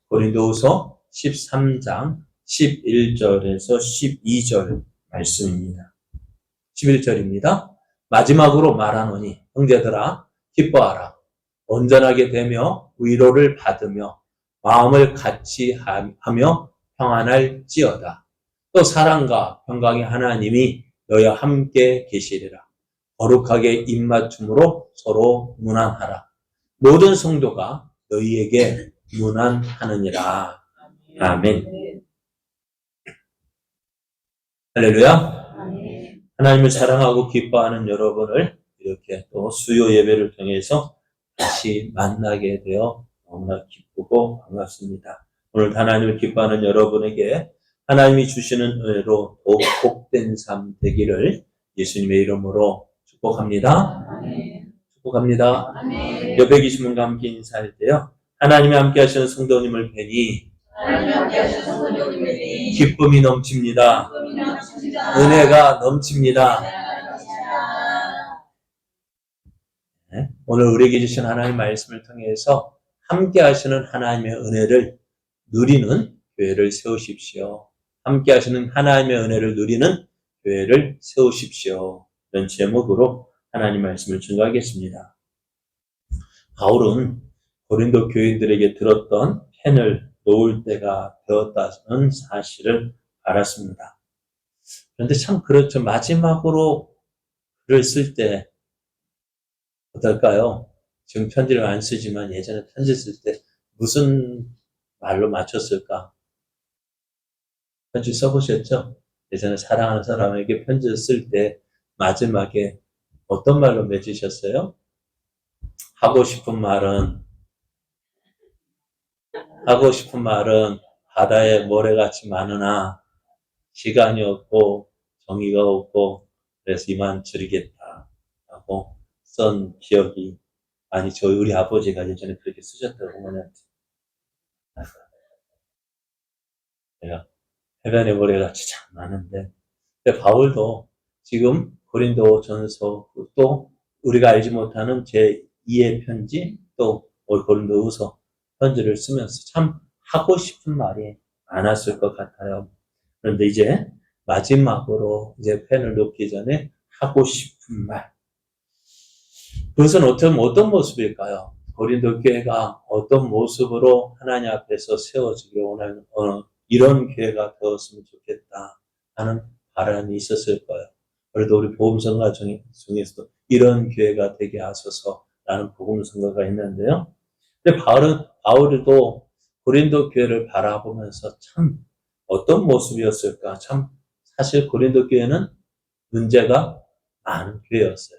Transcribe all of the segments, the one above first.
고린도후서 13장 11절에서 12절 말씀입니다. 11절입니다. 마지막으로 말하노니 형제들아 기뻐하라. 온전하게 되며 위로를 받으며 마음을 같이 하며 평안할지어다. 또 사랑과 평강의 하나님이 너희와 함께 계시리라. 거룩하게 입맞춤으로 서로 문안하라. 모든 성도가 너희에게 문안하느니라. 아멘. 할렐루야. 하나님을 사랑하고 기뻐하는 여러분을 이렇게 또 수요 예배를 통해서 다시 만나게 되어 너무나 기쁘고 반갑습니다. 오늘 하나님을 기뻐하는 여러분에게 하나님이 주시는 은혜로 더욱 복된 삶 되기를 예수님의 이름으로 축복합니다. 축복합니다. 옆에 계신 분과 함께 인사할 때요. 하나님이 함께 하시는 성도님을 뵈니 기쁨이 넘칩니다. 은혜가 넘칩니다. 네? 오늘 우리에게 주신 하나님 말씀을 통해서 함께 하시는 하나님의 은혜를 누리는 교회를 세우십시오. 함께 하시는 하나님의 은혜를 누리는 교회를 세우십시오. 이런 제목으로 하나님 말씀을 증거하겠습니다. 바울은 고린도 교인들에게 들었던 펜을 놓을 때가 되었다는 사실을 알았습니다. 그런데 참 그렇죠. 마지막으로 글을 쓸 때 어떨까요? 지금 편지를 안 쓰지만 예전에 편지 쓸 때 무슨 말로 맞췄을까? 편지 써보셨죠? 예전에 사랑하는 사람에게 편지를 쓸 때 마지막에 어떤 말로 맺으셨어요? 하고 싶은 말은 바다에 모래같이 많으나 시간이 없고 정의가 없고 그래서 이만 줄이겠다 라고 쓴 기억이 우리 아버지가 예전에 그렇게 쓰셨다고 어머니한테. 내가 해변에 모래같이 참 많은데 근데 바울도 지금 고린도 전서 또 우리가 알지 못하는 제2의 편지 또 고린도 후서 편지를 쓰면서 참 하고 싶은 말이 많았을 것 같아요. 그런데 이제 마지막으로 이제 펜을 놓기 전에 하고 싶은 말. 그것은 어떤 모습일까요? 고린도 교회가 어떤 모습으로 하나님 앞에서 세워지길 원하는 이런 교회가 되었으면 좋겠다 하는 바람이 있었을 거예요. 그래도 우리 복음성가 중에서도 이런 교회가 되게 하소서라는 복음성가가 있는데요. 근데 바울도 고린도 교회를 바라보면서 참 어떤 모습이었을까? 참 사실 고린도 교회는 문제가 많은 교회였어요.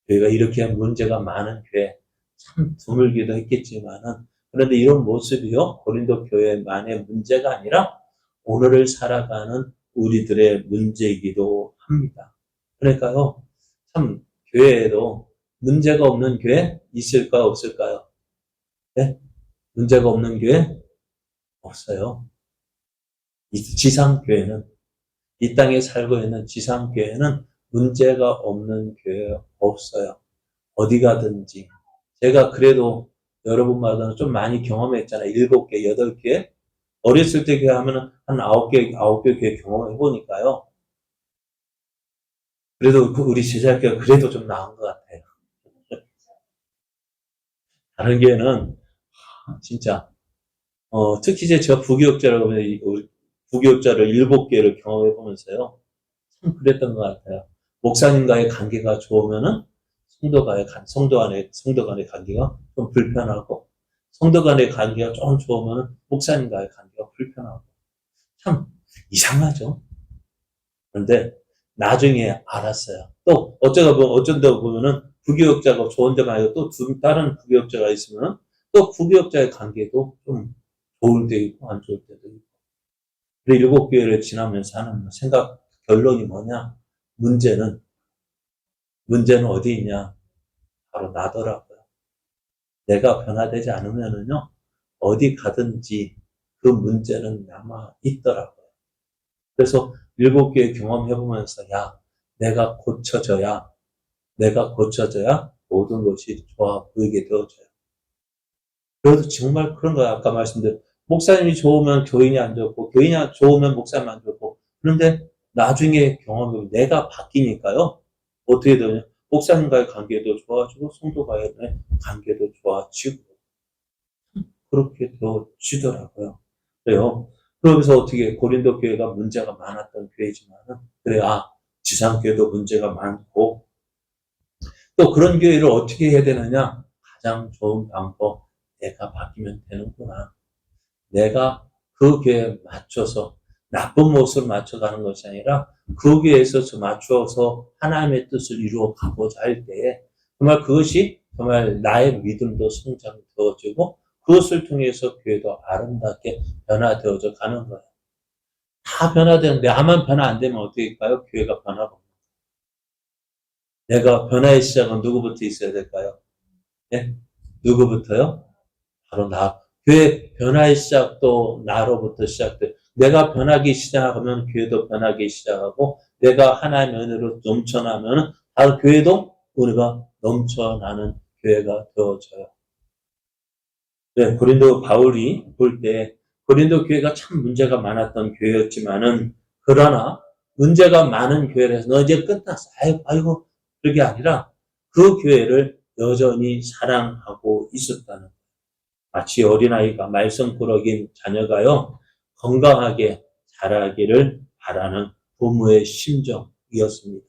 교회가 이렇게 문제가 많은 교회 참 드물기도 했겠지만은 그런데 이런 모습이요 고린도 교회만의 문제가 아니라 오늘을 살아가는 우리들의 문제이기도 합니다. 그러니까요 참 교회에도 문제가 없는 교회 있을까요 없을까요? 네? 문제가 없는 교회 없어요. 지상교회는 이 땅에 살고 있는 지상교회는 문제가 없는 교회 없어요. 어디 가든지. 제가 그래도 여러분마다는 좀 많이 경험했잖아요. 7개, 8개. 어렸을 때 교회 하면은 한 9개 교회 경험해보니까요. 그래도 우리 제자교회가 그래도 좀 나은 것 같아요. 다른 교회는 진짜 특히 제가 부교육자라고 하면 부교육자를 7개를 경험해보면서요. 참 그랬던 것 같아요. 목사님과의 관계가 좋으면은 성도 간의 관계가 좀 불편하고, 성도 간의 관계가 좀 좋으면은 목사님과의 관계가 불편하고. 참 이상하죠? 그런데 나중에 알았어요. 또 어쩐다 보면은 부교육자가 좋은 데만 아니고 또 다른 부교육자가 있으면은 또 부교육자의 관계도 좀 좋을 때 있고 안 좋을 때도 있고. 우리 7교회를 지나면서 하는 결론이 뭐냐? 문제는 어디 있냐? 바로 나더라고요. 내가 변화되지 않으면은요, 어디 가든지 그 문제는 남아 있더라고요. 그래서 7교회 경험해보면서, 내가 고쳐져야 모든 것이 좋아 보이게 되어져요. 그래도 정말 그런 거예요. 아까 말씀드린 목사님이 좋으면 교인이 안 좋고, 교인이 좋으면 목사님 안 좋고, 그런데 나중에 경험이 내가 바뀌니까요. 어떻게 되냐? 목사님과의 관계도 좋아지고, 성도와의 관계도 좋아지고, 그렇게 되어지더라고요. 그래요. 그러면서 어떻게 고린도 교회가 문제가 많았던 교회지만은, 그래, 지상교회도 문제가 많고, 또 그런 교회를 어떻게 해야 되느냐? 가장 좋은 방법, 내가 바뀌면 되는구나. 내가 그 교회에 맞춰서 나쁜 모습을 맞춰가는 것이 아니라 그 교회에서 맞추어서 하나님의 뜻을 이루어 가고자 할 때에 정말 그것이 정말 나의 믿음도 성장되어지고 그것을 통해서 교회도 아름답게 변화되어져 가는 거예요. 다 변화되는데 나만 변화 안 되면 어떻게 할까요? 교회가 변화가. 내가 변화의 시작은 누구부터 있어야 될까요? 네? 누구부터요? 바로 나. 교회 변화의 시작도 나로부터 시작돼. 내가 변하기 시작하면 교회도 변하기 시작하고, 내가 하나님의 은혜로 넘쳐나면 바로 교회도 우리가 넘쳐나는 교회가 되어져요. 네, 고린도 바울이 볼 때 고린도 교회가 참 문제가 많았던 교회였지만은, 그러나 문제가 많은 교회라서 너 이제 끝났어. 아이고 그게 아니라 그 교회를 여전히 사랑하고 있었다는. 마치 어린아이가 말썽꾸러기인 자녀가요, 건강하게 자라기를 바라는 부모의 심정이었습니다.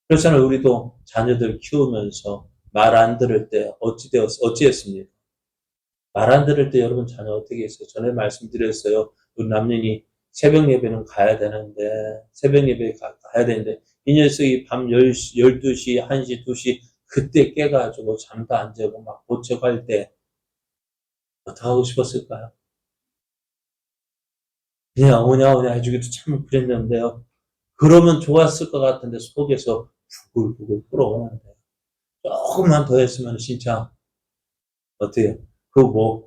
그렇잖아요. 우리도 자녀들 키우면서 말 안 들을 때 어찌했습니까? 말 안 들을 때 여러분 자녀 어떻게 했어요? 전에 말씀드렸어요. 우리 남편이 새벽 예배는 가야 되는데, 새벽 예배 가야 되는데, 이 녀석이 밤 10시, 12시, 1시, 2시, 그때 깨가지고 잠도 안 자고 막 고쳐갈 때, 어떻게 하고 싶었을까요? 그냥 오냐 해주기도 참 그랬는데요. 그러면 좋았을 것 같은데 속에서 부글부글 끓어오는데 조금만 더 했으면 진짜 어때요?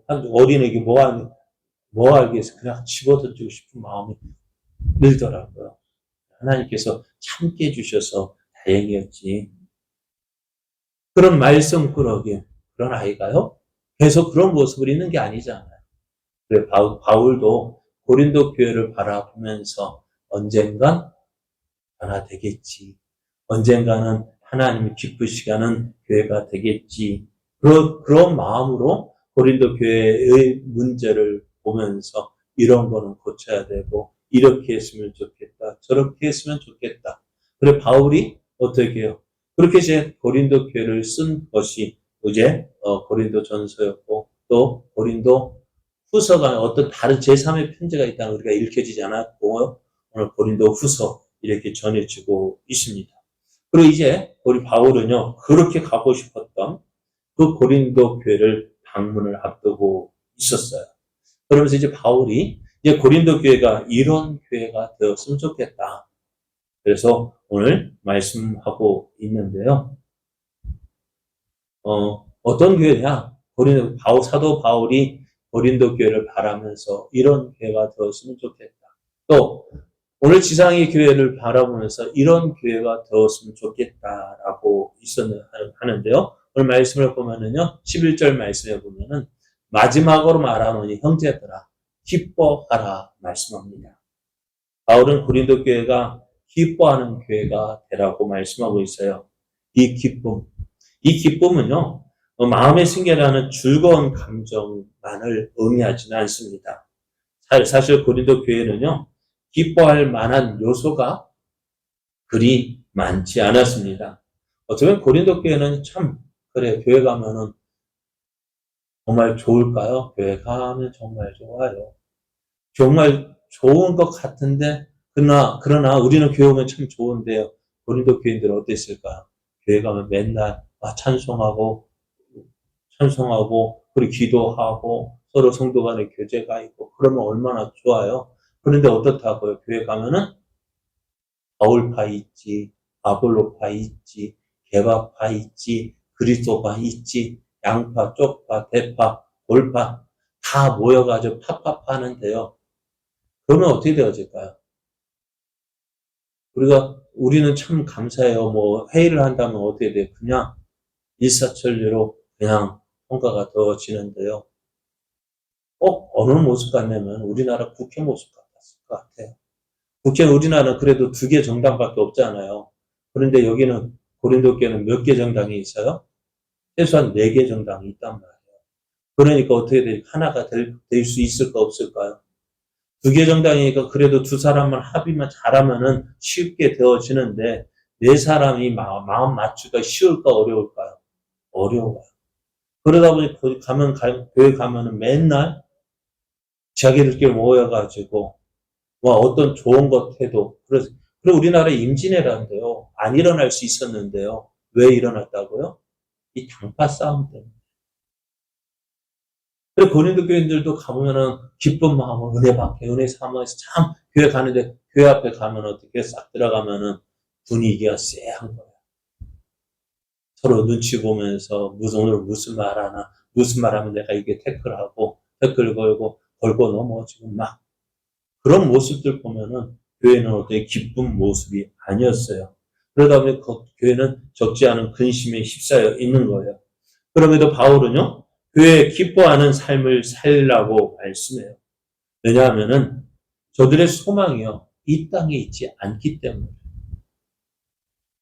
한 어린애기 뭐 알겠어. 그냥 집어던지고 싶은 마음이 들더라고요. 하나님께서 참게 해주셔서 다행이었지. 그런 말썽꾸러기, 그런 아이가요? 계속 그런 모습을 있는 게 아니잖아요. 그래, 바울도 고린도 교회를 바라보면서 언젠간 변화되겠지. 언젠가는 하나님이 기쁘시게 하는 교회가 되겠지. 그런 마음으로 고린도 교회의 문제를 보면서 이런 거는 고쳐야 되고, 이렇게 했으면 좋겠다. 저렇게 했으면 좋겠다. 그래, 바울이 어떻게 해요? 그렇게 이제 고린도 교회를 쓴 것이 이제 고린도 전서였고, 또 고린도 후서가 어떤 다른 제3의 편지가 있다는 우리가 읽혀지지 않았고, 오늘 고린도 후서 이렇게 전해지고 있습니다. 그리고 이제 우리 바울은요, 그렇게 가고 싶었던 그 고린도 교회를 방문을 앞두고 있었어요. 그러면서 이제 바울이 이제 고린도 교회가 이런 교회가 되었으면 좋겠다. 그래서 오늘 말씀하고 있는데요. 어떤 교회냐? 사도 바울이 고린도 교회를 바라면서 이런 교회가 되었으면 좋겠다. 또 오늘 지상의 교회를 바라보면서 이런 교회가 되었으면 좋겠다라고 하는데요. 오늘 말씀을 보면은요, 11절 말씀에 보면은 마지막으로 말하노니 형제들아 기뻐하라 말씀합니다. 바울은 고린도 교회가 기뻐하는 교회가 되라고 말씀하고 있어요. 이 기쁨은요, 마음에 생겨나는 즐거운 감정만을 의미하지는 않습니다. 사실 고린도 교회는요, 기뻐할 만한 요소가 그리 많지 않았습니다. 어쩌면 고린도 교회는 참, 그래, 교회 가면은 정말 좋을까요? 교회 가면 정말 좋아요. 정말 좋은 것 같은데, 그러나 우리는 교회 오면 참 좋은데요. 고린도 교인들은 어땠을까요? 교회 가면 맨날 찬송하고, 그리고 기도하고, 서로 성도 간의 교제가 있고, 그러면 얼마나 좋아요. 그런데 어떻다고요? 교회 가면은 바울파 있지, 아볼로파 있지, 개바파 있지, 그리스도파 있지, 양파, 쪽파, 대파, 돌파 다 모여가지고 팝팝하는데요. 그러면 어떻게 되어질까요? 우리는 참 감사해요. 뭐 회의를 한다면 어떻게 돼요? 그냥 일사천리로 그냥 통과가 되어지는데요. 꼭 어느 모습 같냐면 우리나라 국회 모습 같았을 것 같아요. 국회는 우리나라는 그래도 2개 정당밖에 없잖아요. 그런데 여기는 고린도 교회는 몇 개 정당이 있어요? 최소한 4개 정당이 있단 말이에요. 그러니까 어떻게 하나가 될 수 있을까 없을까요? 2개 정당이니까 그래도 2사람만 합의만 잘하면은 쉽게 되어지는데 4사람이 마음 맞추기가 쉬울까 어려울까요? 어려워요. 그러다 보니 거기 교회 가면은 맨날 자기들끼리 모여가지고 뭐 어떤 좋은 것 해도 그리고 우리나라에 임진왜란도요 안 일어날 수 있었는데요. 왜 일어났다고요? 이 당파 싸움 때문에. 그리고 고린도 교인들도 가보면은 기쁜 마음으로 은혜 받게 은혜 삼아서 참 교회 가는데 교회 앞에 가면 어떻게 싹 들어가면은 분위기가 쎄한 거예요. 서로 눈치 보면서 오늘 무슨 말 하나 무슨 말 하면 내가 이게 태클하고 태클 걸고 넘어지고 막 그런 모습들 보면은 교회는 어떻게 기쁜 모습이 아니었어요. 그러다 보니 그 교회는 적지 않은 근심에 휩싸여 있는 거예요. 그럼에도 바울은요, 교회에 기뻐하는 삶을 살라고 말씀해요. 왜냐하면은 저들의 소망이요, 이 땅에 있지 않기 때문에.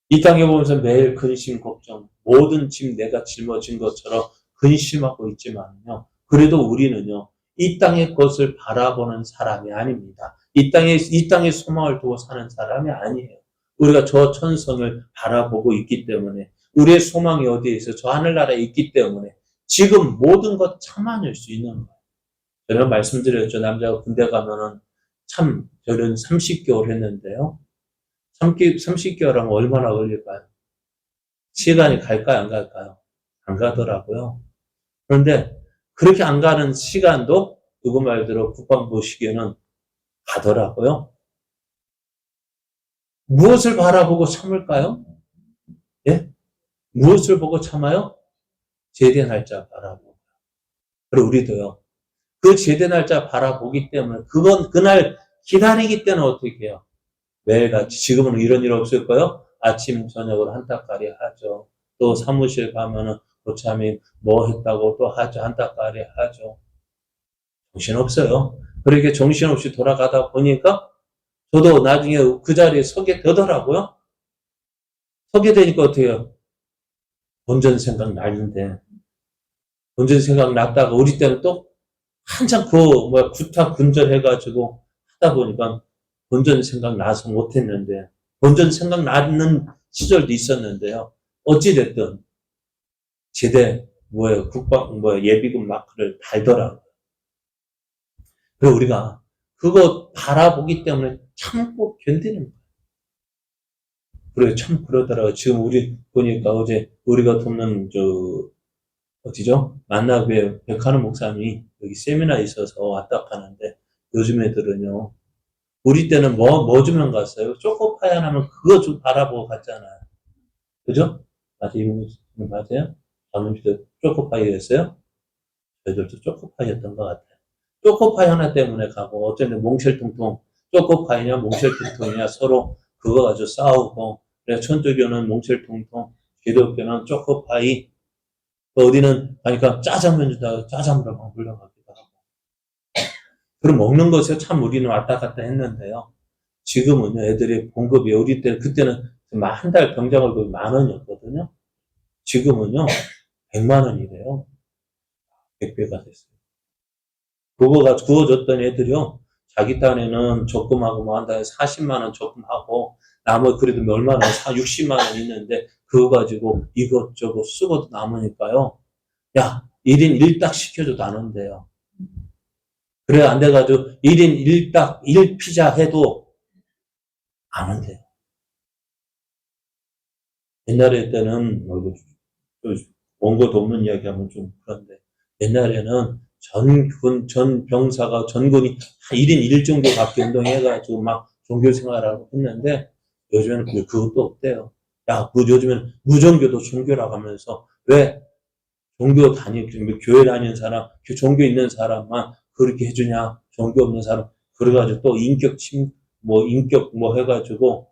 이 땅에 보면서 매일 근심, 걱정, 모든 짐 내가 짊어진 것처럼 근심하고 있지만요. 그래도 우리는요, 이 땅의 것을 바라보는 사람이 아닙니다. 이 땅의 소망을 두고 사는 사람이 아니에요. 우리가 저 천성을 바라보고 있기 때문에, 우리의 소망이 어디에 있어? 저 하늘나라에 있기 때문에, 지금 모든 것 참아낼 수 있는 거예요. 저는 말씀드렸죠. 남자가 군대 가면은 참, 저는 30개월 했는데요. 30개월 하면 얼마나 걸릴까요? 시간이 갈까요? 안 갈까요? 안 가더라고요. 그런데 그렇게 안 가는 시간도 누구 말대로 국방부 시기에는 가더라고요. 무엇을 바라보고 참을까요? 예? 무엇을 보고 참아요? 제대 날짜 바라보고. 그리고 우리도요. 그 제대 날짜 바라보기 때문에 그날 기다리기 때문에 어떻게 해요? 매일같이 지금은 이런 일 없을 거요. 아침 저녁으로 한따까리 하죠. 또 사무실 가면은 고참이 뭐 했다고 또 하죠. 한따까리 하죠. 정신없어요. 그렇게 정신없이 돌아가다 보니까 저도 나중에 그 자리에 서게 되더라고요. 서게 되니까 어떻게 해요? 본전 생각 나는데 본전 생각 났다가 우리 때는 또 한참 구타 군절해가지고 하다 보니까 본전 생각 나서 못했는데 본전 생각 나는 시절도 있었는데요. 어찌됐든 제대 예비군 마크를 달더라고요. 그리고 우리가 그거 바라보기 때문에 참고 견디는 거예요. 그래 참 그러더라고요. 지금 우리 보니까 어제 우리가 돕는 어디죠? 만나교회 백한우 목사님이 여기 세미나 있어서 왔다 가는데 요즘 애들은요. 우리 때는 뭐 주면 갔어요? 초코파이 하나면 그거 좀 바라보고 갔잖아요. 그죠? 맞아요? 방금도 초코파이였어요? 저희들도 초코파이였던 것 같아요. 초코파이 하나 때문에 가고, 어쩌면 몽쉘통통, 초코파이냐, 몽쉘통통이냐, 서로 그거 가지고 싸우고, 그래, 천주교는 몽쉘통통, 기독교는 초코파이, 어디는 가니까 짜장면 주다가 짜장면을 막 불러가기도 하고. 그럼 먹는 것에 참 우리는 왔다 갔다 했는데요. 지금은요, 애들이 공급이, 우리 때는, 그때는 한 달 병자 월급이 10,000원이었거든요. 지금은요, 100만 원이래요. 100배가 됐어요. 그거가 구워줬던 애들이요, 자기 딴에는 적금하고 뭐 한 달에 40만 원 적금하고, 나머지 그래도 얼마나 60만 원 있는데, 그거 가지고 이것저것 쓰고도 남으니까요. 야, 1인 1닭 시켜줘도 안 온대요. 그래, 안 돼가지고 1인 1닭, 1피자 해도 안 온대요. 옛날에 때는, 원고도 없는 이야기 하면 좀 그런데, 옛날에는 전 병사가 전군이 1인 1종교 밖에 운동해가지고 막 종교 생활하고 했는데, 요즘에는 그것도 없대요. 야, 요즘엔 무종교도 종교라고 하면서, 왜 교회 다니는 사람, 종교 있는 사람만 그렇게 해주냐, 종교 없는 사람, 그래가지고 또 인격 해가지고,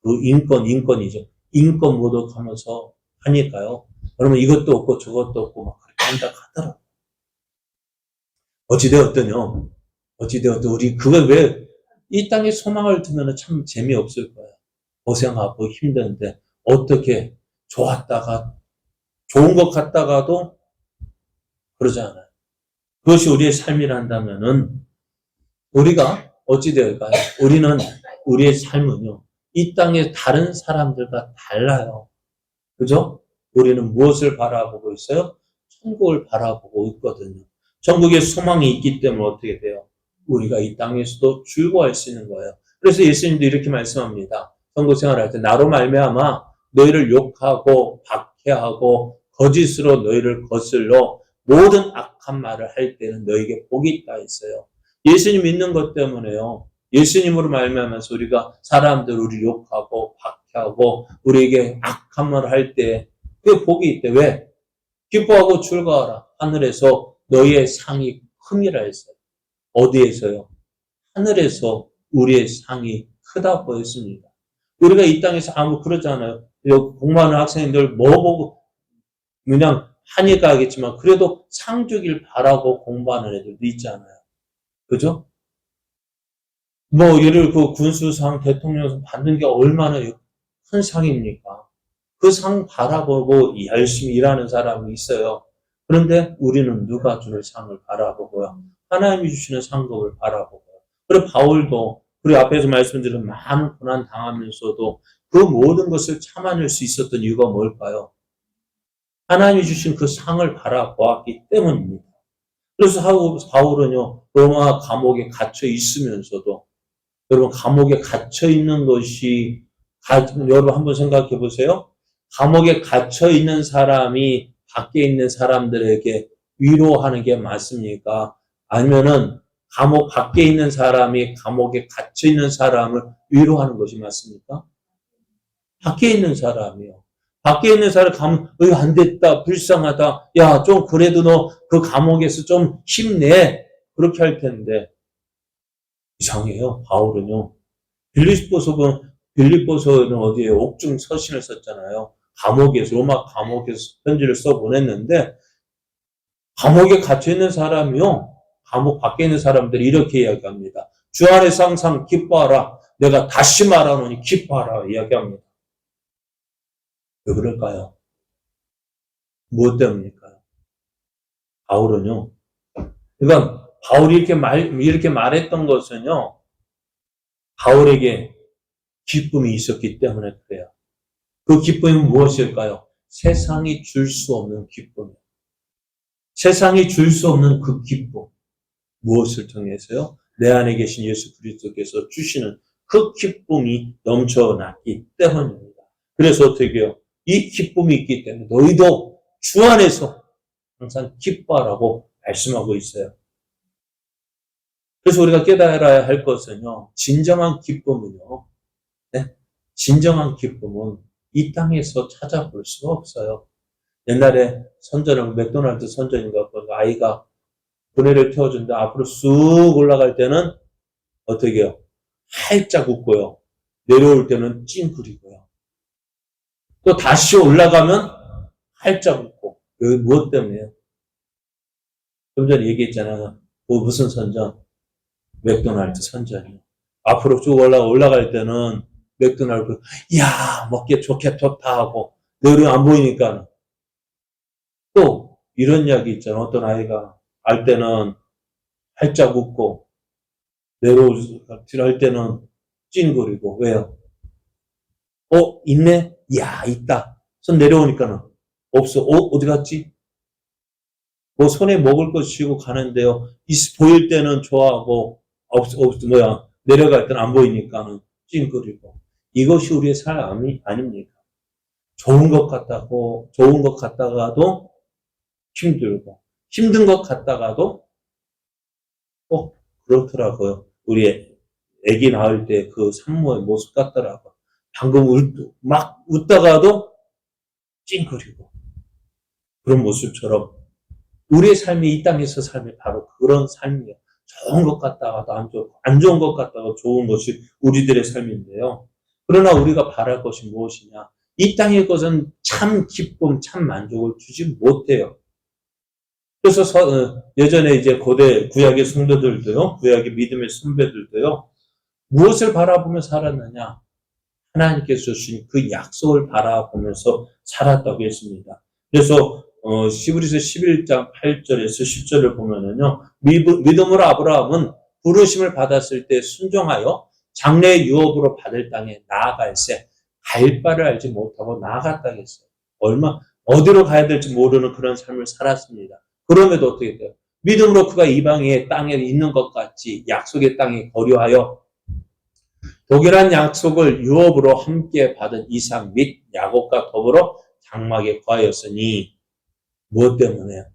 그 인권이죠. 인권 모독하면서 하니까요. 그러면 이것도 없고 저것도 없고 막 그렇게 한다고 하더라고요. 어찌되었더뇨. 어찌되었든 우리 그걸 왜 이 땅에 소망을 두면 참 재미없을 거야. 고생하고 힘든데 어떻게 좋았다가 좋은 것 같다가도 그러지 않아요. 그것이 우리의 삶이란다면은 우리가 어찌되을까요? 우리의 삶은요. 이 땅의 다른 사람들과 달라요. 그죠? 우리는 무엇을 바라보고 있어요? 천국을 바라보고 있거든요. 천국에 소망이 있기 때문에 어떻게 돼요? 우리가 이 땅에서도 즐거워할 수 있는 거예요. 그래서 예수님도 이렇게 말씀합니다. 천국 생활할 때 나로 말미암아 너희를 욕하고 박해하고 거짓으로 너희를 거슬러 모든 악한 말을 할 때는 너희에게 복이 있다 했어요. 예수님 믿는 것 때문에요. 예수님으로 말미암아서 우리가 사람들 우리 욕하고 박해하고 우리에게 악한 말을 할 때 그게 복이 있대. 왜? 기뻐하고 즐거워하라. 하늘에서 너희의 상이 큼이라 했어요. 어디에서요? 하늘에서 우리의 상이 크다고 했습니다. 우리가 이 땅에서 아무 그러잖아요. 공부하는 학생들 뭐 보고 그냥 하니까 하겠지만 그래도 상 주길 바라고 공부하는 애들도 있잖아요. 그죠? 뭐 예를 그 군수상, 대통령상 받는 게 얼마나 큰 상입니까? 그 상 바라보고 열심히 일하는 사람이 있어요. 그런데 우리는 누가 주는 상을 바라보고요. 하나님이 주시는 상급을 바라보고요. 그리고 바울도 그리고 앞에서 말씀드린 많은 고난 당하면서도 그 모든 것을 참아낼 수 있었던 이유가 뭘까요? 하나님이 주신 그 상을 바라보았기 때문입니다. 그래서 바울은요, 로마 감옥에 갇혀 있으면서도 여러분 감옥에 갇혀 있는 것이 여러분 한번 생각해 보세요. 감옥에 갇혀 있는 사람이 밖에 있는 사람들에게 위로하는 게 맞습니까? 아니면은 감옥 밖에 있는 사람이 감옥에 갇혀 있는 사람을 위로하는 것이 맞습니까? 밖에 있는 사람이요. 밖에 있는 사람 가면 안 됐다, 불쌍하다. 야, 좀 그래도 너 그 감옥에서 좀 힘내. 그렇게 할 텐데 이상해요. 바울은요. 빌립보서는 어디에 옥중 서신을 썼잖아요. 감옥에서 로마 감옥에서 편지를 써 보냈는데 감옥에 갇혀 있는 사람이요. 감옥 밖에 있는 사람들이 이렇게 이야기합니다. 주 안에서 항상 기뻐하라. 내가 다시 말하노니 기뻐하라 이야기합니다. 왜 그럴까요? 무엇 때문일까요? 바울은요. 그러니까 바울이 이렇게 말했던 것은요. 바울에게 기쁨이 있었기 때문에 그래요. 그 기쁨이 무엇일까요? 세상이 줄 수 없는 기쁨이에요. 세상이 줄 수 없는 그 기쁨. 무엇을 통해서요? 내 안에 계신 예수 그리스도께서 주시는 그 기쁨이 넘쳐났기 때문입니다. 그래서 어떻게 해요? 이 기쁨이 있기 때문에 너희도 주 안에서 항상 기뻐하라고 말씀하고 있어요. 그래서 우리가 깨달아야 할 것은요. 진정한 기쁨은요. 네? 진정한 기쁨은 이 땅에서 찾아볼 수가 없어요. 옛날에 선전은 맥도날드 선전인가 그 아이가 그네를 태워준데 앞으로 쑥 올라갈 때는 어떻게 해요? 활짝 웃고요. 내려올 때는 찡그리고요. 또 다시 올라가면 활짝 웃고. 그 무엇 때문에요? 좀 전에 얘기했잖아요. 그 무슨 선전? 맥도날드 선전이요. 앞으로 쭉 올라갈 때는 맥도날드, 야, 먹기 좋다 하고, 내려 안 보이니까. 또, 이런 이야기 있잖아. 어떤 아이가, 알 때는 활짝 웃고, 내려올 때는 찡그리고, 왜요? 있네? 야, 있다. 손 내려오니까는, 없어. 어디 갔지? 뭐, 손에 먹을 거 쥐고 가는데요. 보일 때는 좋아하고, 내려갈 때는 안 보이니까는 찡그리고. 이것이 우리의 삶이 아닙니까? 좋은 것 같다가도 힘들고, 힘든 것 같다가도 그렇더라고요. 우리 애기 낳을 때 그 산모의 모습 같더라고요. 방금 막 웃다가도 찡그리고. 그런 모습처럼 우리의 삶이 이 땅에서 삶이 바로 그런 삶이에요. 좋은 것 같다가도 안 좋은 것 같다가 좋은 것이 우리들의 삶인데요. 그러나 우리가 바랄 것이 무엇이냐? 이 땅의 것은 참 기쁨, 참 만족을 주지 못해요. 그래서 예전에 이제 고대 구약의 성도들도요, 구약의 믿음의 선배들도요, 무엇을 바라보며 살았느냐? 하나님께서 주신 그 약속을 바라보면서 살았다고 했습니다. 그래서 히브리서 11장 8절에서 10절을 보면은요, 믿음으로 아브라함은 부르심을 받았을 때 순종하여 장래의 유업으로 받을 땅에 나아갈새 갈 바를 알지 못하고 나아갔다고 했어요. 어디로 가야 될지 모르는 그런 삶을 살았습니다. 그럼에도 어떻게 돼요? 믿음으로 그가 이방의 땅에 있는 것 같이 약속의 땅에 거류하여 동일한 약속을 유업으로 함께 받은 이삭 및 야곱과 더불어 장막에 거하였으니 무엇 때문에요?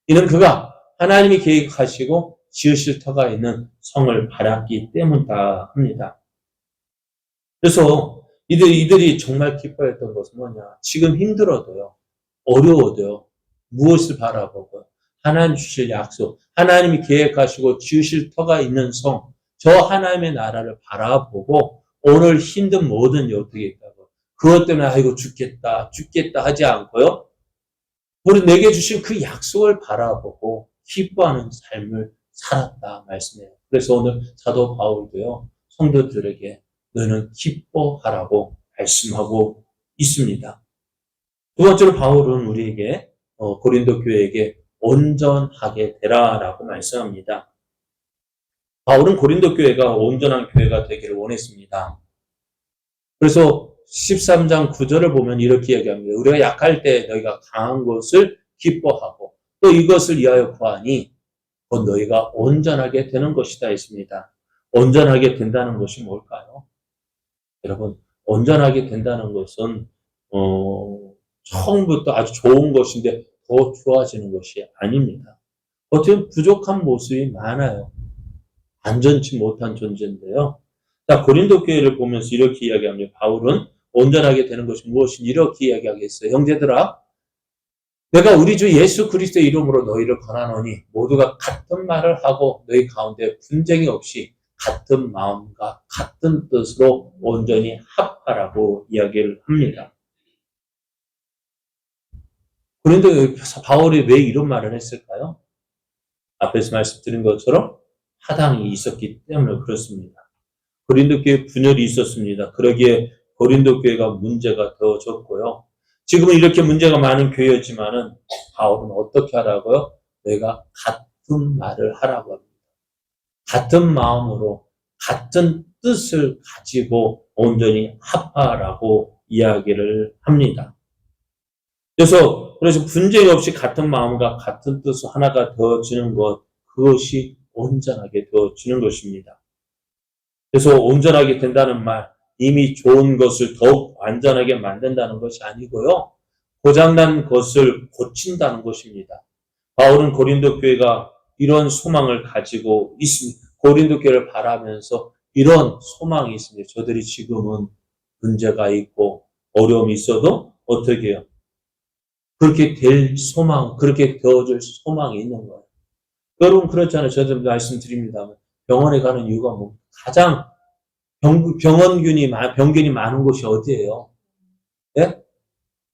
이는 그가 하나님이 계획하시고 지으실 터가 있는 성을 바랐기 때문이다 합니다. 그래서 이들이 정말 기뻐했던 것은 뭐냐? 지금 힘들어도요, 어려워도요, 무엇을 바라보고 하나님 주실 약속, 하나님이 계획하시고 지으실 터가 있는 성, 저 하나님의 나라를 바라보고 오늘 힘든 모든 일이 어떻게 있다고 그것 때문에 아이고 죽겠다 하지 않고요. 우리 내게 주신 그 약속을 바라보고 기뻐하는 삶을 살았다 말씀해요. 그래서 오늘 사도 바울도요, 성도들에게 너는 기뻐하라고 말씀하고 있습니다. 두 번째로 바울은 우리에게 고린도 교회에게 온전하게 되라라고 말씀합니다. 바울은 고린도 교회가 온전한 교회가 되기를 원했습니다. 그래서 13장 9절을 보면 이렇게 이야기합니다. 우리가 약할 때 너희가 강한 것을 기뻐하고 또 이것을 위하여 구하니 곧 너희가 온전하게 되는 것이다 했습니다. 온전하게 된다는 것이 뭘까요? 여러분, 온전하게 된다는 것은 처음부터 아주 좋은 것인데 더 좋아지는 것이 아닙니다. 어떻게 부족한 모습이 많아요. 완전치 못한 존재인데요. 자, 고린도 교회를 보면서 이렇게 이야기합니다. 바울은 온전하게 되는 것이 무엇인지 이렇게 이야기하겠어요. 형제들아, 내가 우리 주 예수 그리스도의 이름으로 너희를 권하노니 모두가 같은 말을 하고 너희 가운데 분쟁이 없이 같은 마음과 같은 뜻으로 온전히 합하라고 이야기를 합니다. 그런데 바울이 왜 이런 말을 했을까요? 앞에서 말씀드린 것처럼 하당이 있었기 때문에 그렇습니다. 고린도 교회 분열이 있었습니다. 그러기에 고린도 교회가 문제가 더졌고요. 지금은 이렇게 문제가 많은 교회였지만은 바울은 어떻게 하라고요? 내가 같은 말을 하라고 합니다. 같은 마음으로 같은 뜻을 가지고 온전히 합하라고 이야기를 합니다. 그래서 분쟁이 없이 같은 마음과 같은 뜻으로 하나가 되어지는 것, 그것이 온전하게 되어지는 것입니다. 그래서 온전하게 된다는 말, 이미 좋은 것을 더욱 완전하게 만든다는 것이 아니고요. 고장난 것을 고친다는 것입니다. 바울은 고린도 교회가 이런 소망을 가지고 있습니다. 고린도 교회를 바라면서 이런 소망이 있습니다. 저들이 지금은 문제가 있고 어려움이 있어도 어떻게 해요? 그렇게 될 소망, 그렇게 되어줄 소망이 있는 거예요. 여러분 그렇잖아요. 저도 말씀드립니다만 병원에 가는 이유가 뭐 가장 병균이 많은 곳이 어디예요? 예?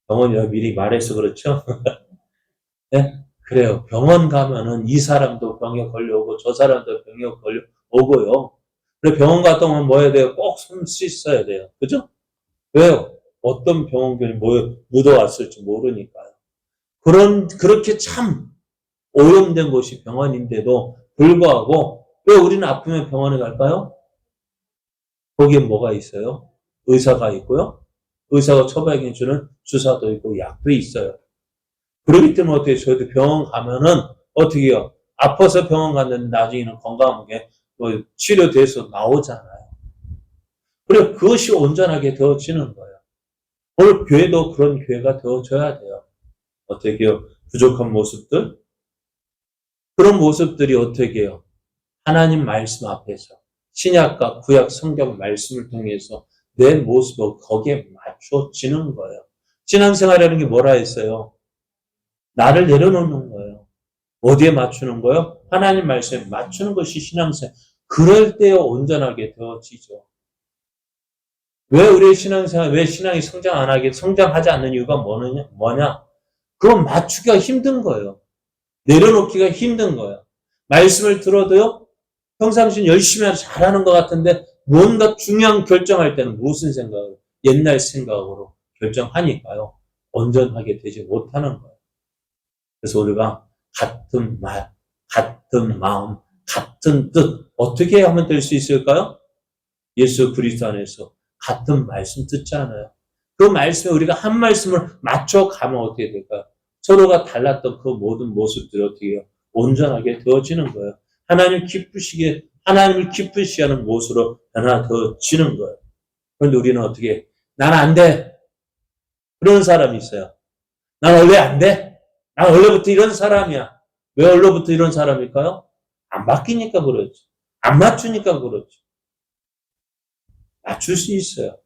병원이라고 미리 말해서 그렇죠? 예? 그래요. 병원 가면은 이 사람도 병에 걸려오고 저 사람도 병에 걸려오고요. 그래 병원 갔다 오면 뭐 해야 돼요? 꼭 손 씻어야 돼요. 그죠? 왜요? 어떤 병원균이 묻어왔을지 모르니까요. 그렇게 참 오염된 곳이 병원인데도 불구하고 왜 우리는 아프면 병원에 갈까요? 거기에 뭐가 있어요? 의사가 있고요. 의사가 처방해주는 주사도 있고 약도 있어요. 그렇기 때문에 어떻게 저희도 병원 가면은 어떻게 해요? 아파서 병원 갔는데 나중에는 건강하게 치료돼서 나오잖아요. 그래 그것이 온전하게 되어지는 거예요. 오늘 교회도 그런 교회가 되어져야 돼요. 어떻게 해요? 부족한 모습들? 그런 모습들이 어떻게 해요? 하나님 말씀 앞에서 신약과 구약 성경 말씀을 통해서 내 모습을 거기에 맞춰지는 거예요. 신앙생활이라는 게 뭐라 했어요? 나를 내려놓는 거예요. 어디에 맞추는 거예요? 하나님 말씀에 맞추는 것이 신앙생활. 그럴 때 온전하게 되어지죠. 왜 우리의 신앙생활, 왜 신앙이 성장하지 않는 이유가 뭐냐? 그건 맞추기가 힘든 거예요. 내려놓기가 힘든 거예요. 말씀을 들어도요, 평상시는 열심히 잘하는 것 같은데 뭔가 중요한 결정할 때는 무슨 생각으로, 옛날 생각으로 결정하니까요, 온전하게 되지 못하는 거예요. 그래서 우리가 같은 말, 같은 마음, 같은 뜻, 어떻게 하면 될 수 있을까요? 예수 그리스도 안에서 같은 말씀 듣잖아요. 그 말씀에 우리가 한 말씀을 맞춰가면 어떻게 될까요? 서로가 달랐던 그 모든 모습들이 어떻게 해요? 온전하게 되어지는 거예요. 하나님을 기쁘시게 하는 모습으로 변화되어지는 거예요. 그런데 우리는 어떻게, 난 안 돼. 그런 사람이 있어요. 난 원래 안 돼. 난 원래부터 이런 사람이야. 왜 원래부터 이런 사람일까요? 안 바뀌니까 그렇죠. 안 맞추니까 그렇죠. 맞출 수 있어요.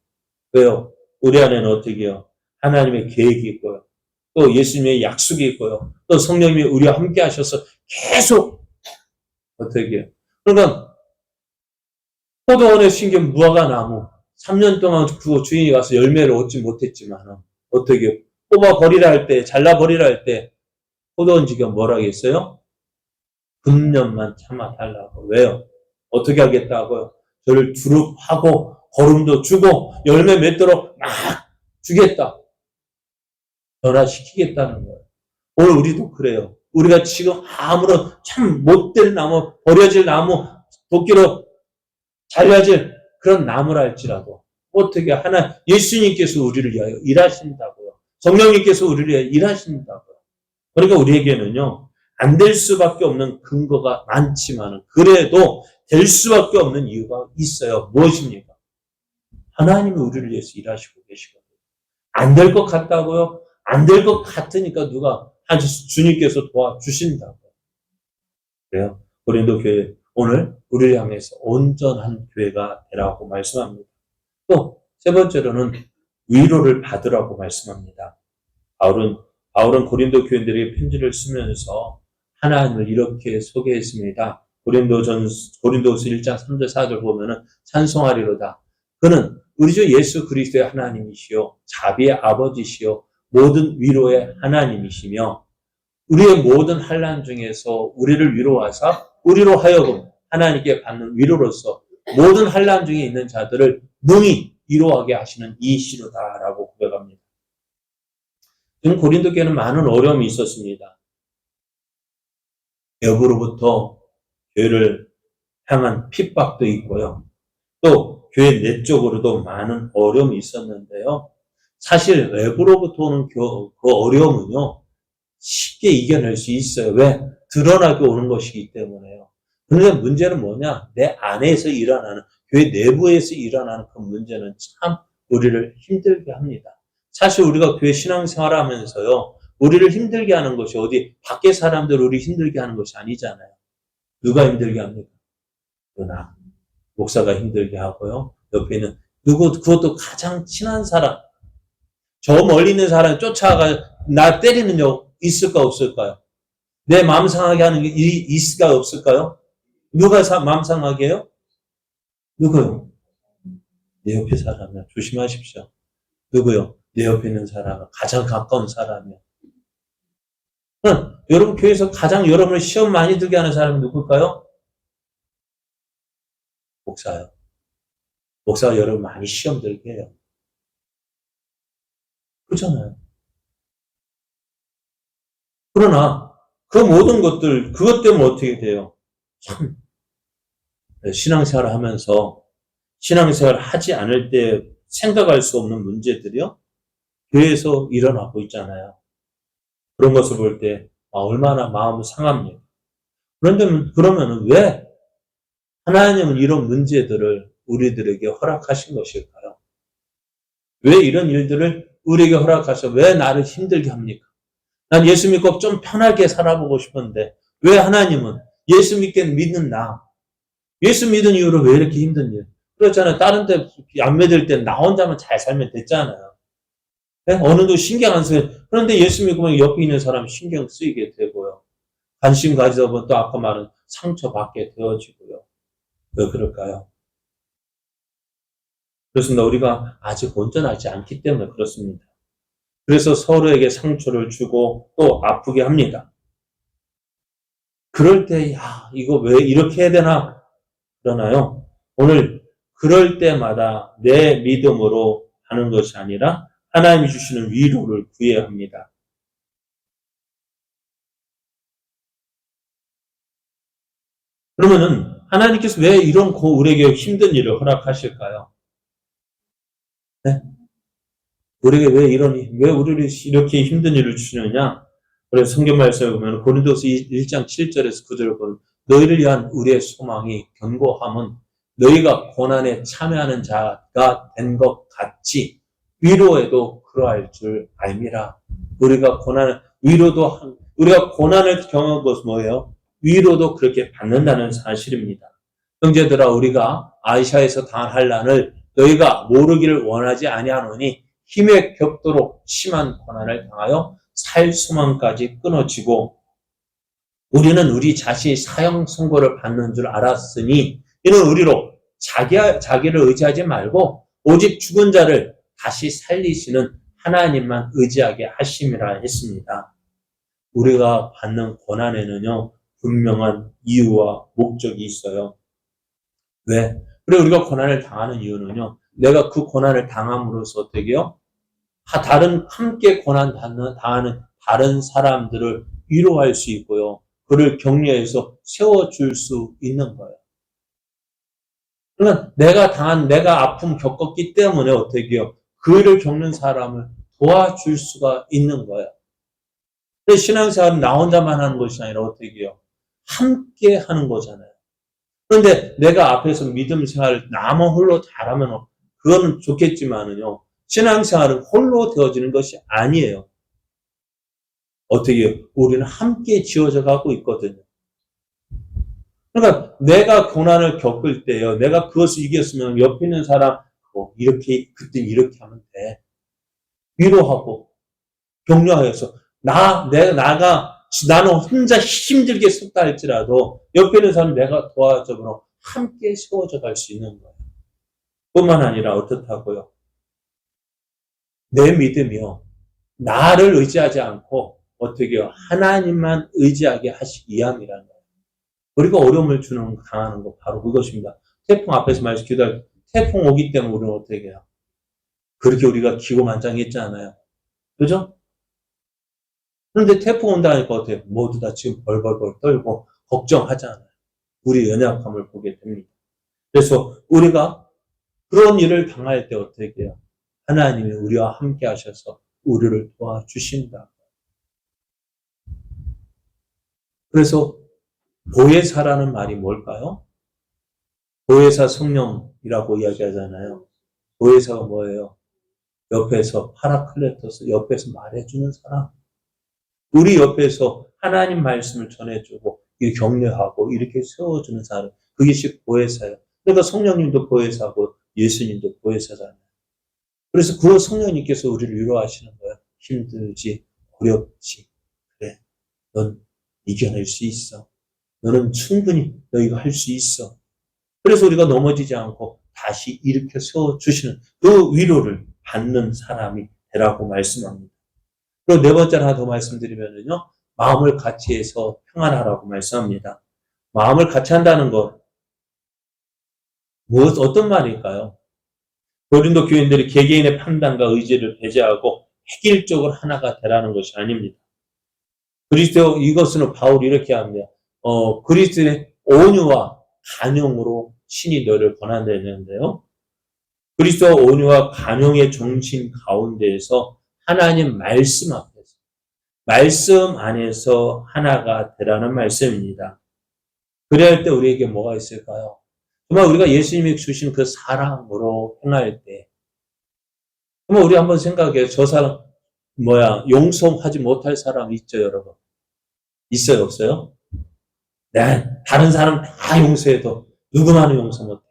왜요? 우리 안에는 어떻게 해요? 하나님의 계획이 있고요. 또 예수님의 약속이 있고요. 또 성령님이 우리와 함께 하셔서 계속 어떻게 해요? 그러니까 포도원에 심긴 무화과 나무 3년 동안 그 주인이 가서 열매를 얻지 못했지만 어떻게 해요? 뽑아 버리라 할 때, 잘라 버리라 할 때 포도원 지경 뭐라고 했어요? 금년만 참아 달라고. 왜요? 어떻게 하겠다고요? 저를 두릅하고 거름도 주고 열매 맺도록 막 주겠다. 변화시키겠다는 거예요. 오늘 우리도 그래요. 우리가 지금 아무런 참 못될 나무, 버려질 나무, 도끼로 잘려질 그런 나무라 할지라도 어떻게 예수님께서 우리를 위하여 일하신다고요. 성령님께서 우리를 위하여 일하신다고요. 그러니까 우리에게는요, 안 될 수밖에 없는 근거가 많지만 그래도 될 수밖에 없는 이유가 있어요. 무엇입니까? 하나님이 우리를 위해서 일하시고 계시거든요. 안 될 것 같다고요? 안 될 것 같으니까 주님께서 도와주신다고요. 그래요. 고린도 교회 오늘 우리를 향해서 온전한 교회가 되라고 말씀합니다. 또 세 번째로는 위로를 받으라고 말씀합니다. 바울은 고린도 교인들에게 편지를 쓰면서 하나님을 이렇게 소개했습니다. 고린도서 1장 3절 4절 보면은 찬송하리로다. 그는 우리 주 예수 그리스도의 하나님이시요 자비의 아버지시요 모든 위로의 하나님이시며 우리의 모든 환난 중에서 우리를 위로하사 우리로 하여금 하나님께 받는 위로로서 모든 환난 중에 있는 자들을 능히 위로하게 하시는 이시로다라고 고백합니다. 지금 고린도 교회는 많은 어려움이 있었습니다. 외부로부터 교회를 향한 핍박도 있고요. 또 교회 내적으로도 많은 어려움이 있었는데요. 사실 외부로부터 오는 그 어려움은요. 쉽게 이겨낼 수 있어요. 왜? 드러나게 오는 것이기 때문에요. 그런데 문제는 뭐냐? 내 안에서 일어나는, 교회 내부에서 일어나는 그 문제는 참 우리를 힘들게 합니다. 사실 우리가 교회 신앙생활 하면서요, 우리를 힘들게 하는 것이 어디 밖에 사람들 우리 힘들게 하는 것이 아니잖아요. 누가 힘들게 합니까? 나 목사가 힘들게 하고요. 옆에 있는 그것도 가장 친한 사람, 저 멀리 있는 사람 쫓아가 나 때리는 적 있을까 없을까요? 내 마음 상하게 하는 게 있을까 없을까요? 누가 마음 상하게 해요? 누구요? 내 옆에 사람이야. 조심하십시오. 누구요? 내 옆에 있는 사람, 가장 가까운 사람이야. 여러분 교회에서 가장 여러분을 시험 많이 들게 하는 사람이 누굴까요? 목사요. 목사가 여러분 많이 시험 들게 해요. 그렇잖아요. 그러나 그 모든 것들, 그것 때문에 어떻게 돼요? 참 신앙생활을 하면서 신앙생활을 하지 않을 때 생각할 수 없는 문제들이요. 교회에서 일어나고 있잖아요. 그런 것을 볼 때 얼마나 마음이 상합니까? 그런데 그러면 왜 하나님은 이런 문제들을 우리들에게 허락하신 것일까요? 왜 이런 일들을 우리에게 허락하셔? 왜 나를 힘들게 합니까? 난 예수 믿고 좀 편하게 살아보고 싶은데 왜 하나님은 예수 믿는 나, 예수 믿은 이후로 왜 이렇게 힘든 일? 그렇잖아요. 다른 데 안 믿을 때 나 혼자만 잘 살면 됐잖아요. 네? 어느 정도 신경 안 써요. 그런데 예수 믿고 옆에 있는 사람 신경 쓰이게 되고요. 관심 가지다 보면 또 아까 말한 상처받게 되어지고요. 왜 그럴까요? 그렇습니다. 우리가 아직 온전하지 않기 때문에 그렇습니다. 그래서 서로에게 상처를 주고 또 아프게 합니다. 그럴 때, 야, 이거 왜 이렇게 해야 되나? 그러나요? 오늘 그럴 때마다 내 믿음으로 하는 것이 아니라 하나님이 주시는 위로를 구해야 합니다. 그러면은 하나님께서 왜 이런 우리에게 힘든 일을 허락하실까요? 네? 우리에게 왜 우리를 이렇게 힘든 일을 주시느냐? 그래서 성경 말씀에 보면 고린도서 1장 7절에서 9절을 보면 너희를 위한 우리의 소망이 견고함은 너희가 고난에 참여하는 자가 된 것 같이 위로에도 그러할 줄 알미라. 우리가 고난을 경험한 것은 뭐예요? 위로도 그렇게 받는다는 사실입니다. 형제들아, 우리가 아시아에서 당한 환난을 너희가 모르기를 원하지 아니하노니 힘에 겹도록 심한 고난을 당하여 살 수만까지 끊어지고 우리는 우리 자신이 사형 선고를 받는 줄 알았으니 이는 우리로 자기를 의지하지 말고 오직 죽은 자를 다시 살리시는 하나님만 의지하게 하심이라 했습니다. 우리가 받는 고난에는요, 분명한 이유와 목적이 있어요. 왜? 그래, 우리가 고난을 당하는 이유는요, 내가 그 고난을 당함으로써 어떻게요? 함께 당하는 다른 사람들을 위로할 수 있고요. 그를 격려해서 세워줄 수 있는 거예요. 그러니까 내가 아픔 겪었기 때문에 어떻게 해요? 그를 겪는 사람을 도와줄 수가 있는 거예요. 근데 신앙생활은 나 혼자만 하는 것이 아니라 어떻게 해요? 함께 하는 거잖아요. 그런데 내가 앞에서 믿음 생활을 나만 홀로 잘하면 그거는 좋겠지만은요. 신앙생활은 홀로 되어지는 것이 아니에요. 어떻게 해요? 우리는 함께 지어져 가고 있거든요. 그러니까 내가 고난을 겪을 때요. 내가 그것을 이겼으면 옆에 있는 사람 그때 이렇게 하면 돼. 위로하고 격려해서 나는 혼자 힘들게 섰다 할지라도 옆에 있는 사람 내가 도와줘서 함께 세워져 갈 수 있는 거예요. 뿐만 아니라 어떻다고요? 내 믿음이요. 나를 의지하지 않고 어떻게 해요? 하나님만 의지하게 하시기 위함이라는 거예요. 우리가 어려움을 당하는 거 바로 그것입니다. 태풍 앞에서 말씀 기도할 때 태풍 오기 때문에 우리는 어떻게 해요? 그렇게 우리가 기고만장했잖아요. 그죠? 그런데 태풍 온다니까 어때요? 모두 다 지금 벌벌벌 떨고 걱정하잖아요. 우리 연약함을 보게 됩니다. 그래서 우리가 그런 일을 당할 때 어떻게 해요? 하나님이 우리와 함께 하셔서 우리를 도와주신다. 그래서 보혜사라는 말이 뭘까요? 보혜사 성령이라고 이야기하잖아요. 보혜사가 뭐예요? 옆에서 파라클레토스 옆에서 말해주는 사람. 우리 옆에서 하나님 말씀을 전해주고 격려하고 이렇게 세워주는 사람. 그것이 보혜사예요. 그러니까 성령님도 보혜사고 예수님도 보혜사잖아요. 그래서 그 성령님께서 우리를 위로하시는 거예요. 힘들지, 어렵지. 그래, 넌 이겨낼 수 있어. 너는 충분히 너희가 할 수 있어. 그래서 우리가 넘어지지 않고 다시 일으켜 세워주시는 그 위로를 받는 사람이 되라고 말씀합니다. 그리고 네 번째 하나 더 말씀드리면요. 마음을 같이 해서 평안하라고 말씀합니다. 마음을 같이 한다는 것, 어떤 말일까요? 고린도 교인들이 개개인의 판단과 의지를 배제하고 획일적으로 하나가 되라는 것이 아닙니다. 이것은 바울이 이렇게 합니다. 그리스도의 온유와 간용으로 신이 너를 권한다는데요. 그리스도와 온유와 간용의 정신 가운데에서 하나님 말씀 앞에서, 말씀 안에서 하나가 되라는 말씀입니다. 그래야 할 때 우리에게 뭐가 있을까요? 정말 우리가 예수님이 주신 그 사랑으로 행할 때, 정말 우리 한번 생각해요. 저 사람, 용서하지 못할 사람 있죠, 여러분? 있어요, 없어요? 네, 다른 사람 다 용서해도 누구만은 용서 못해.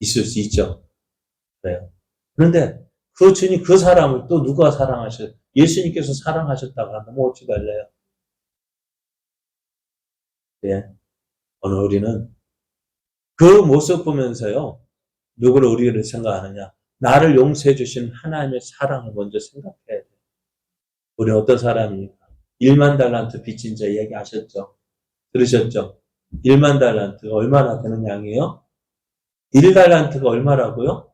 있을 수 있죠. 그래요. 그런데 그 주님 그 사람을 또 누가 예수님께서 사랑하셨다고 한다면 어찌 할래요? 네. 오늘 우리는 그 모습 보면서요. 누구를 우리를 생각하느냐? 나를 용서해 주신 하나님의 사랑을 먼저 생각해야 돼요. 우리 어떤 사람입니까? 1만 달란트 빚진 자 얘기하셨죠. 들으셨죠? 1만 달란트가 얼마나 되는 양이에요? 1달란트가 얼마라고요?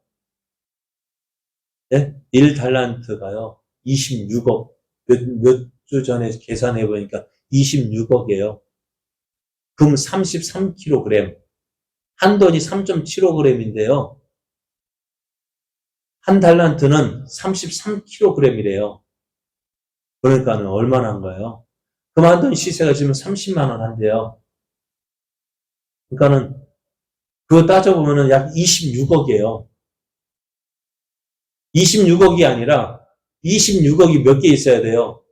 네? 1달란트가요. 26억. 몇 주 전에 계산해 보니까 26억이에요. 금 33kg. 한 돈이 3.75g인데요. 한 달란트는 33kg이래요. 그러니까는 얼마나 한 거예요? 그럼 한 돈 시세가 지금 30만 원 한대요. 그러니까는 그거 따져보면은 약 26억이에요. 26억이 아니라 26억이 몇 개 있어야 돼요?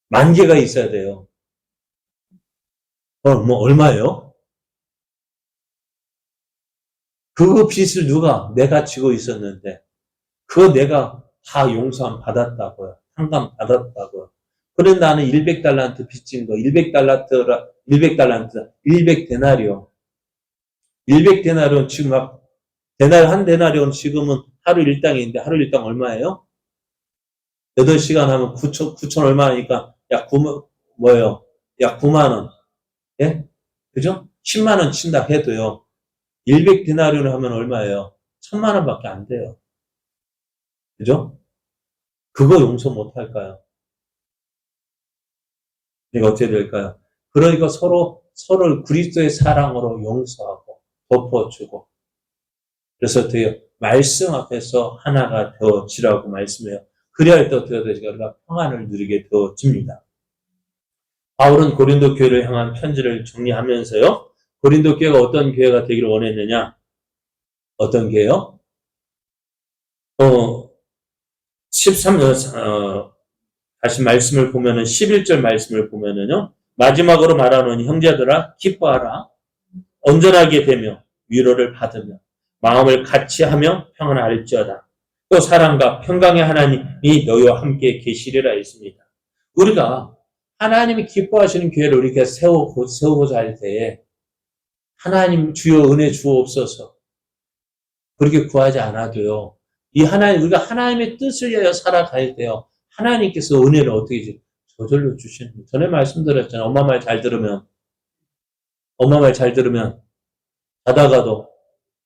만 개가 있어야 돼요. 뭐 얼마예요? 그 빚을 내가 지고 있었는데 그거 내가 다 용서함 받았다고요. 상감 받았다고요. 그런데 나는 100달란트 빚진 거, 100달란트, 100데나리온. 100데나리온 지금 한 데나리온 지금은 하루 일당인데 하루 일당 얼마예요? 8시간 하면 9천 얼마 하니까 약 9, 뭐예요? 약 9만 원. 예? 그죠? 10만 원 친다 해도요. 100디나리온 하면 얼마예요? 1000만 원밖에 안 돼요. 그죠? 그거 용서 못 할까요? 이거 어떻게 될까요? 그러니까 서로를 그리스도의 사랑으로 용서하고 덮어주고 그래서 어떻게 말씀 앞에서 하나가 되어지라고 말씀해요. 그래야 할 때 어떻게 되지가 우리가 평안을 누리게 되어집니다. 바울은 고린도 교회를 향한 편지를 정리하면서요. 고린도 교회가 어떤 교회가 되기를 원했느냐? 어떤 교회요? 다시 말씀을 보면은 11절 말씀을 보면은요. 마지막으로 말하노니 형제들아 기뻐하라. 온전하게 되며 위로를 받으며 마음을 같이 하며 평안할지어다. 또 사랑과 평강의 하나님이 너희와 함께 계시리라 했습니다. 우리가 하나님이 기뻐하시는 교회를 우리가 세우고자 할 때에 하나님 주여 은혜 주옵소서 그렇게 구하지 않아도요. 우리가 하나님의 뜻을 위하여 살아갈 때요. 하나님께서 은혜를 어떻게 저절로 주시는 거예요. 전에 말씀드렸잖아요. 엄마 말 잘 들으면 자다가도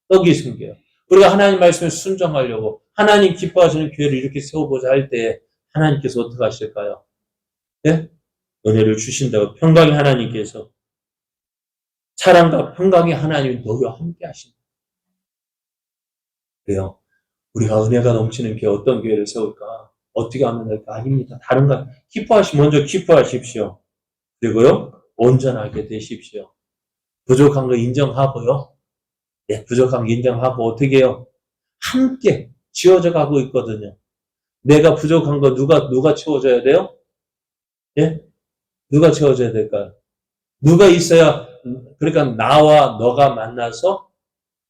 떡이 생겨요. 우리가 하나님 말씀에 순종하려고 하나님 기뻐하시는 교회를 이렇게 세워보자 할 때 하나님께서 어떻게 하실까요? 네? 은혜를 주신다고 평강의 하나님께서 사랑과 평강의 하나님이 너희와 함께 하신다. 그래요. 우리가 은혜가 넘치는 교회 어떤 교회를 세울까? 어떻게 하면 될까? 아닙니다. 다른 거 먼저 기뻐하십시오. 그리고요. 온전하게 되십시오. 부족한 거 인정하고요. 네, 부족한 거 인정하고 어떻게 해요? 함께 지어져 가고 있거든요. 내가 부족한 거 누가 채워줘야 돼요? 예? 누가 채워줘야 될까요? 누가 있어야, 그러니까 나와 너가 만나서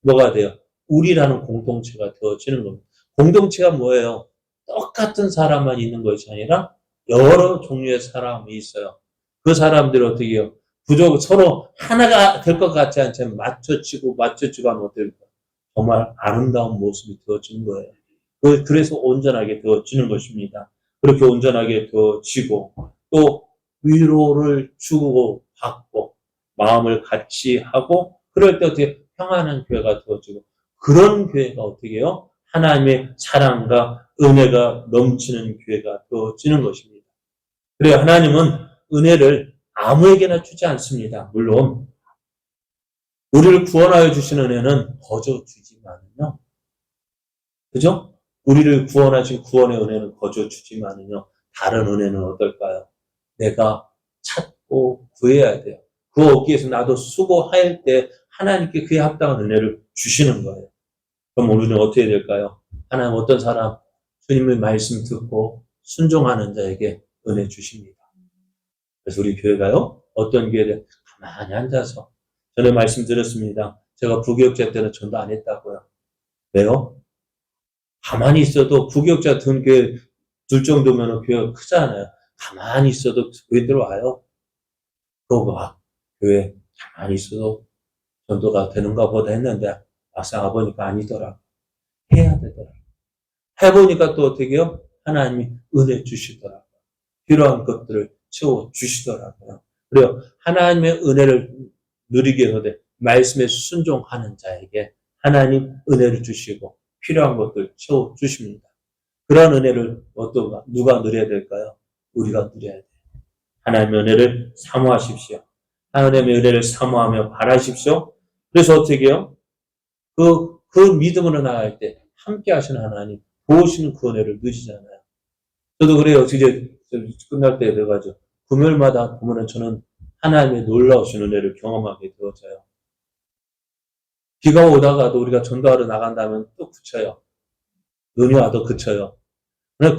뭐가 돼요? 우리라는 공동체가 되어지는 겁니다. 공동체가 뭐예요? 똑같은 사람만 있는 것이 아니라 여러 종류의 사람이 있어요. 그 사람들이 어떻게 해요? 서로 하나가 될 것 같지 않지만 맞춰지고 하면 어떻게 될까? 정말 아름다운 모습이 되어지는 거예요. 그래서 온전하게 되어지는 것입니다. 그렇게 온전하게 되어지고 또 위로를 주고 받고 마음을 같이 하고 그럴 때 어떻게 평안한 교회가 되어지고 그런 교회가 어떻게 해요? 하나님의 사랑과 은혜가 넘치는 교회가 되어지는 것입니다. 그래요. 하나님은 은혜를 아무에게나 주지 않습니다. 물론 우리를 구원하여 주신 은혜는 거저 주지만은요. 그죠? 우리를 구원하신 구원의 은혜는 거저 주지만은요. 다른 은혜는 어떨까요? 내가 찾고 구해야 돼요. 그 얻기 위해서 나도 수고할 때 하나님께 그에 합당한 은혜를 주시는 거예요. 그럼 우리는 어떻게 될까요? 하나님 어떤 사람 주님의 말씀 듣고 순종하는 자에게 은혜 주십니다. 그래서 우리 교회가요. 어떤 교회를 가만히 앉아서 전에 말씀드렸습니다. 제가 부교육자 때는 전도 안 했다고요. 왜요? 가만히 있어도 부교육자 든 교회 둘 정도면 교회가 크잖아요. 가만히 있어도 교회들 와요. 그러고 교회 가만히 있어도 전도가 되는가 보다 했는데 막상 와보니까 아니더라. 해야 되더라. 해보니까 또 어떻게 해요? 하나님이 은혜 주시더라고요. 필요한 것들을 채워주시더라고요. 그래요. 하나님의 은혜를 누리게 하되 말씀에 순종하는 자에게 하나님 은혜를 주시고 필요한 것들 채워 주십니다. 그런 은혜를 누가 누려야 될까요? 우리가 누려야 돼요. 하나님의 은혜를 사모하십시오. 하나님의 은혜를 사모하며 바라십시오. 그래서 어떻게 해요? 그 믿음으로 나갈 때 함께 하시는 하나님, 도우시는 그 은혜를 누리잖아요. 저도 그래요. 이제 끝날 때 돼가지고 금요일마다 보면은 저는 하나님의 놀라우신 은혜를 경험하게 되어져요. 비가 오다가도 우리가 전도하러 나간다면 또 그쳐요. 눈이 와도 그쳐요.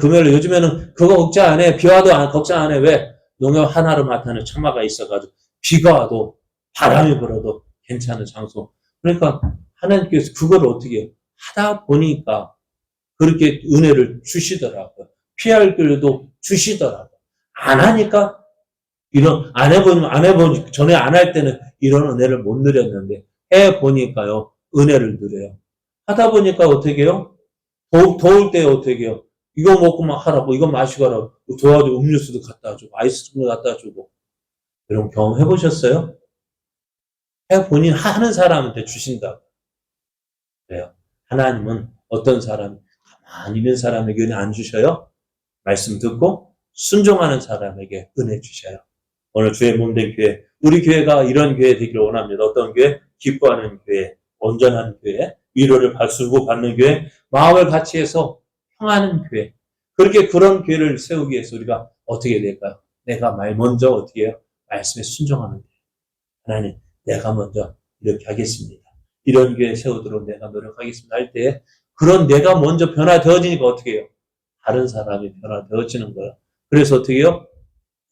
금요일 요즘에는 그거 걱정 안 해. 비 와도 걱정 안 해. 왜? 농협 하나로 맡아는 처마가 있어가지고 비가 와도 바람이 불어도 괜찮은 장소. 그러니까 하나님께서 그걸 어떻게 해요? 하다 보니까 그렇게 은혜를 주시더라고요. 피할 길도 주시더라고요. 안 하니까 안 해보니 전에 안 할 때는 이런 은혜를 못 누렸는데 해보니까요 은혜를 누려요. 하다 보니까 어떻게 해요? 더울 때 어떻게 해요? 이거 먹고 막 하라고, 이거 마시고 하라고, 도와주고, 음료수도 갖다 주고, 아이스크림도 갖다 주고. 이런 경험 해보셨어요? 해보니 하는 사람한테 주신다고. 그래요. 하나님은 어떤 사람, 가만히 있는 사람에게 은혜 안 주셔요? 말씀 듣고 순종하는 사람에게 은혜 주셔요. 오늘 주의 몸된 교회, 우리 교회가 이런 교회 되기를 원합니다. 어떤 교회? 기뻐하는 교회, 온전한 교회, 위로를 주고 받는 교회, 마음을 같이 해서 평하는 교회. 그렇게 그런 교회를 세우기 위해서 우리가 어떻게 될까요? 내가 먼저 어떻게 해요? 말씀에 순종하는 교회. 하나님, 내가 먼저 이렇게 하겠습니다. 이런 교회 세우도록 내가 노력하겠습니다. 할 때, 그런 내가 먼저 변화되어지니까 어떻게 해요? 다른 사람이 변화되어지는 거예요. 그래서 어떻게 해요?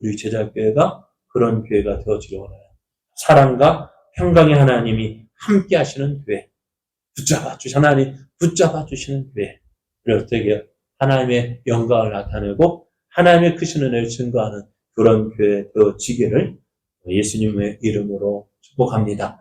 우리 제자교회가 그런 교회가 되어지려 원해요. 사랑과 평강의 하나님이 함께 하시는 교회. 하나님 붙잡아 주시는 교회. 그래서 어떻게 해요? 하나님의 영광을 나타내고 하나님의 크신 은혜를 증거하는 그런 교회 되어지기를 예수님의 이름으로 축복합니다.